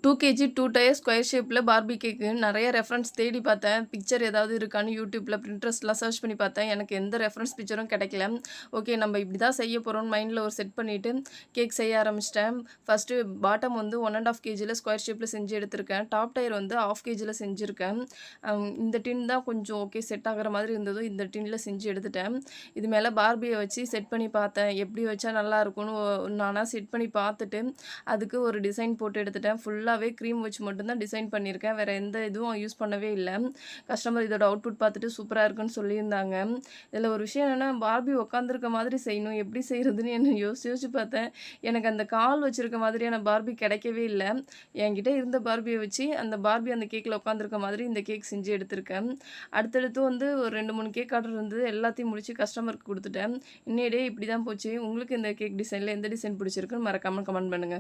2 KG 2 tyre square ஷேப்ல Barbie கேக்கு நெறைய reference தேடி பார்த்தேன். பிக்சர் ஏதாவது இருக்கான்னு YouTubeல, Pinterestலாம் சர்ச் பண்ணி பார்த்தேன். எனக்கு எந்த ரெஃபரன்ஸ் பிக்சரும் கிடைக்கல. ஓகே நம்ம இப்படி தான் செய்ய போறோம்னு மைண்ட்ல ஒரு செட் பண்ணிட்டு கேக் செய்ய ஆரம்பிச்சுட்டேன். ஃபர்ஸ்ட்டு பாட்டம் வந்து 1 1/2 கேஜில ஸ்கொயர் ஷேப்ல செஞ்சு எடுத்திருக்கேன். டாப் டயர் வந்து 1/2 கேஜில செஞ்சிருக்கேன். இந்த டின் தான் கொஞ்சம் ஓகே செட் ஆகுற மாதிரி இருந்ததோ, இந்த டின்ல செஞ்சு எடுத்துட்டேன். இது மேல பார்பிய வச்சு செட் பண்ணி பார்த்தேன். எப்படி வச்சா நல்லாருக்கும்னு நானா செட் பண்ணி பார்த்துட்டு, அதுக்கு ஒரு டிசைன் போட்டு எடுத்துட்டேன். ஃபுல்லாவே க்ரீம் வச்சு மட்டும் தான் டிசைன் பண்ணியிருக்கேன். வேற எந்த இதுவும் யூஸ் பண்ணவே இல்ல. கஸ்டமர் இதோட அவுட்புட் பார்த்துட்டு சூப்பரா இருக்குன்னு சொல்லியிருந்தாங்க. இதில ஒரு விஷயம் என்னன்னா, பார்பி உட்காந்துருக்க மாதிரி செய்யணும். எப்படி செய்றதுன்னு என்ன யோசிச்சு யோசிச்சு பார்த்தேன். எனக்கு அந்த கால் வச்சிருக்க மாதிரியான பார்பி கிடைக்கவே இல்ல. என்கிட்ட இருந்த பார்பிய வச்சு, அந்த பார்பி அந்த கேக்ல உட்காந்துருக்க மாதிரி இந்த கேக் செஞ்சு எடுத்திருக்கேன். அடுத்தடுத்து வந்து ஒரு 2, 3 கேக் ஆர்டர் இருந்தது. எல்லாத்தையும் முடிச்சு கஸ்டமருக்கு குடுத்துட்டேன். இன்னைய டே இப்படி தான் போச்சு. உங்களுக்கு இந்த கேக் டிசைன்ல எந்த டிசைன் பிடிச்சிருக்குன்னு மறக்காம கமெண்ட் பண்ணுங்க.